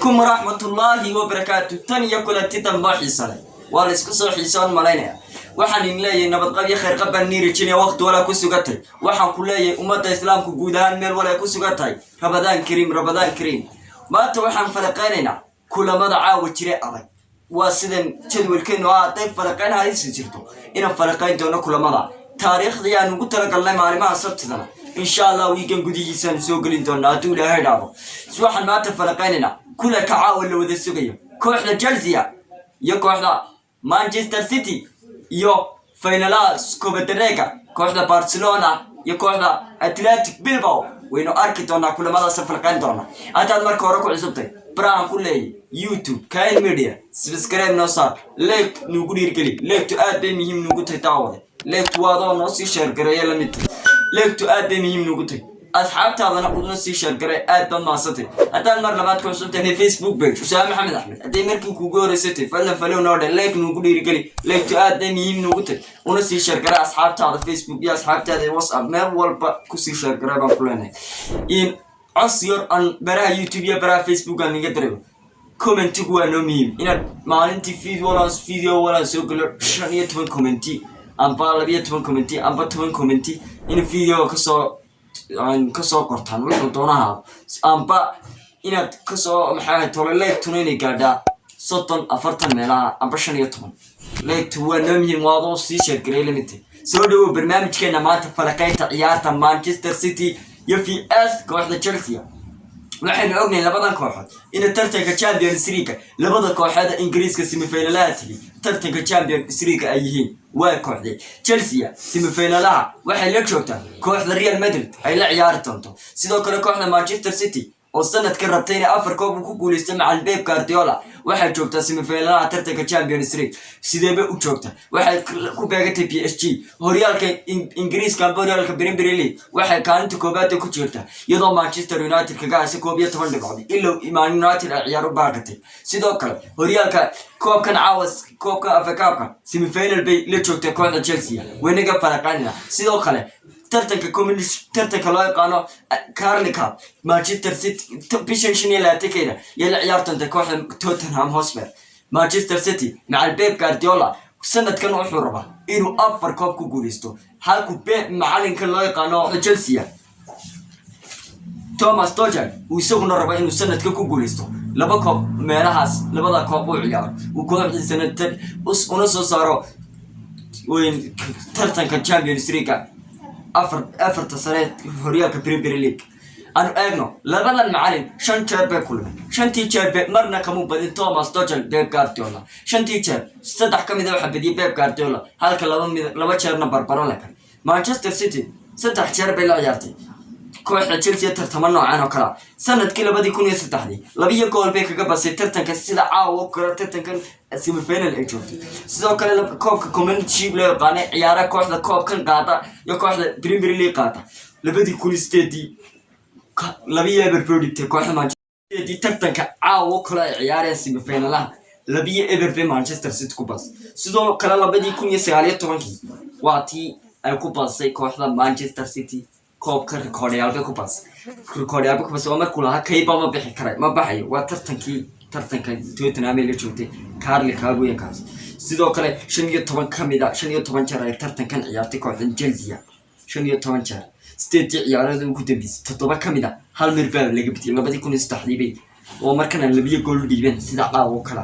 عليكم ورحمة الله وبركاته. تاني كل تيتم باحي صلاة والإسكسر حسان ملاينا waxaan inleeyay nabad qabyo khayr qaban nirijin waqti wala ku sugatay waxaan ku leeyahay ummadda islaamku guud ahaan meel wala ku sugatay rabadaan kariim maanta waxaan falaqaynaynaa kulamada caawa jire adag waa sidan jadwalkeenu ay falaqaynahay si jirto ina falaqayn doono kulamada taariikhdii aan ugu talagalnay maalimaha sabtidana insha Allah weekend gudihiisa soo galin doona haduu ilaahay dhaabo waxaan maanta falaqaynaynaa kula ka caawa la wada sugayo kooxda Chelsea iyo kooxda Manchester City iyo finalaas Copenhagen kooxda Barcelona iyo kooxda Athletic Bilbao waynu arki doonaa kulamada safalqayn doona hadaad marka hore ku cusubtay barahan ku leeyahay YouTube Kyle Media subscribe noo saar like nugu dhiirgeli like to aad bay muhiim nugu tahay daawada like to waado noo sii share gareeyo la mid like to aad bay muhiim nugu tahay asxaabtaadana uduna sii share garee aad ba maasatay hadaan mar labaad ku cusubtay Facebook page Usaama Maxamed Axmed haday markii kugu horeysatay follow noo dhe like nugu dhiirgeli like to aad bay muhiim nugu tahay una sii share garee asxaabtaada Facebook iyo asxaabtaada WhatsApp meel walba ku sii share garee baan ku leenahay in asiyar an baraha YouTube iyo baraha Facebook aan iga dareemo comment ku waa noo muhiim inaad maalintii video wala soo galo 15 comment amba 12 comment amba 10 comment in video ka soo qortaan wuxuu doonaha amba inaad ka soo maxay tolaleed tunay gaadha 30 meelaha amba 15 leed waa noo muhiim waado sii share gareey limit soo dhawo barnaamijkeena maanta falaqaynta ciyaarta Manchester City iyo VS kooxda Chelsea waxaynu ognahay labadan kooxood in tartanka Champions League labada kooxood Ingiriiska semi-finalaha tartanka Champions League ay yihiin waa kooxda Chelsea semi-finalaha waxay la joogtaa kooxda Real Madrid ay la ciyaari doonto sidoo kale kooxda Manchester City oo sanadkan rabtay inay afar koob ku guuleysatay macal Pep Guardiola waxay joogtaa semi-finalaha tartanka Champions League sideeba u joogtaa waxay ku beegatay PSG horyaalka Ingiriiska horyaalka Premier League waxay kaalinta koobaad ku jirtaa iyadoo Manchester United kaga haysa 12 dhibcood ilaa Man United ay ciyaar u baaqatay sidoo kale horyaalka koobkan caawas koobka FA Cup semi-final bay la joogtay kooxda Chelsea waynaga faraqaynaa sidoo kale tartanka loo yaqaano Carling Cup Manchester City bishan la tikada yala ciyaartanta kooxda Tottenham Hotspur Manchester City macal Pep Guardiola sanadkan wuxuu rabaa inuu afar koob ku guuleysto halku Pep macalinka loo yaqaano Chelsea Thomas Tuchel uu isaguna rabaa inuu sanadkan ku guuleysto laba koob meelahaas labada koob uu ciyaaro uu kooxda sanadkan una soo saaro weyn tartanka Champions League afar tasaree horyaalka Premier League aan eegno labadan macallin 5 jeer bay kulmeen 5 jeer bay marna kamu badin Thomas Tuchel Pep Guardiola 5 jeer saddex kamid ah waxa badiyay Pep Guardiola halka laba jeerna barbaro la kan Manchester City saddex jeer bay la ciyaartay kooxda Chelsea tartamo noocan oo kala sanadkii 2003 labiyo gool bay kaga basay tartanka sida caawa kala tartankan semi-final ay joogtay sidoo kale koobka Community Shield loo yaqaan ciyaaraha kooxda koobkan qaata iyo kooxda Premier League qaata labadii kulisteedii labiyo eber product kooxda Manchester tartanka caawa kala ciyaaraya semi-finalaha labiyo eber bay Manchester City ku bas sidoo kale 2019 waatii ay ku basay kooxda Manchester City koobka recordyaal ku bas oo markuu lahaa kayba ma bixi karay ma baxayo waa tartanka Tottenham la joogtay Carling Cup weeykaas sidoo kale 15 kamida 15 jeer ay tartankan ciyaartay kooxda Chelsea 15 jeer state ciyaarada ugu dambeysay 7 kamida hal mir baa laga bixiyay 2003 bay oo markana labiyo gool dhiibeen sida caawa kala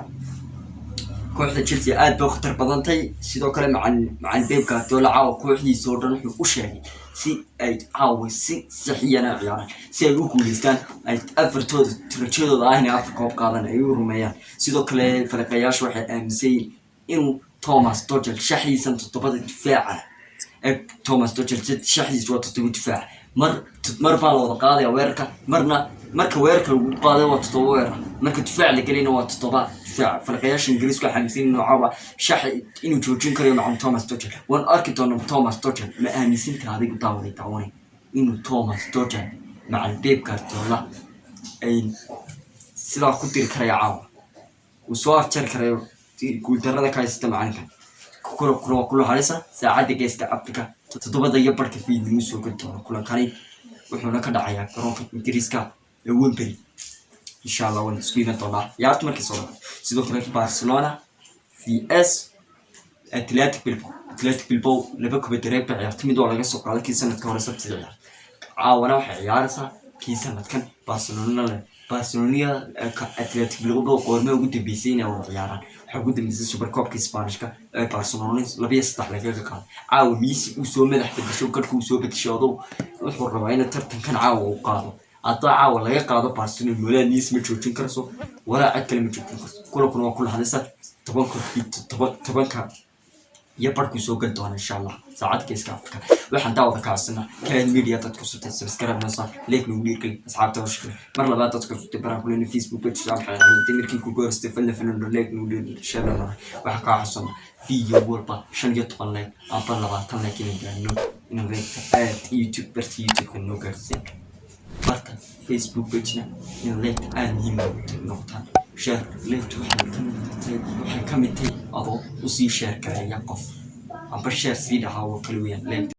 kooxda Chelsea aad bay khatar badantay sidoo kale macaan Pep Guardiola caawa kooxdiisa oo dhan wuxuu u sheegay si ay caawisay saxiyana ciyaaraan si ay u guuleystaan ay afartooda tirajadooda ahna afar koob qaadan ay u rumeeyaan sidoo kale farqayaashu waxay aaminsan in Thomas Tuchel shaxiisan todobada difaaca Thomas Tuchel shaxiisu waa todobada difaac mar baa loo qaaday weerarka marka weerarka lagu qaaday waa todoba weerar marka difaac la galina waa todoba difaac farqayaasha Ingiriiska xamisin nooca shaxi inuu joojin karo macam Thomas Tuchel waan arki doonaa Thomas Tuchel ma aaminsan tahay adigu daawaday inuu Thomas Tuchel macal Pep Guardiola ay sida ku tir karayo caawa uu soo afjar karayo guul darrada ka haysta macalinka kula haraysa saacada geeska Afrika 7 barka fiidnimo soo gudbay kulan kale wuxuuna ka dhacayaa garoonka Ingiriiska ee Wembley إن شاء الله ونسكين طلع يعرف مركز صلاة سيدوك لك برشلونة في اس أتلتيك بالبو لبكو بالدريب يعتمدوا على قصة على كي سنة كورة سبت العيار عاونا وحي يعرفها كي سنة كان برشلونة أتلتيك بالبو قرمه وقد بيسين أو عياران حقود ميسي سوبر كوب كي سبانيش كا برشلونة لبي يستحق لك كان عاو ميسي وسو مدح بدشو كركو وسو بتشادو وحو الروايين الترتن كان عاو وقادو أطاع ولا يقعد برشلونة ولا نيس متشوتين كرسو ولا أكل متشوتين كرسو كل هذا تبانك يبارك سوقن تونا إن شاء الله ساعات كيس كافك وحن داور كاسنا كان ميديا تذكر سبسكرايب نصار ليك نودير كل أصحاب توشكر مرة بعد تذكر تبرع كلنا فيسبوك بتشجع حياة تمر كل كوكور استفدنا في ليك نودير شبابنا وحكا حصلنا في يوربا شن يطلع لك أطلع بعض لك إنه ليك يوتيوب بس يوتيوب إنه كرسي برتا فيسبوك بتشنا إنه ليك يموت نقطة شهر ليك وحن كمتي أبو وصي شهر كريا قف عم بشر سيدا هاو كلويا ليك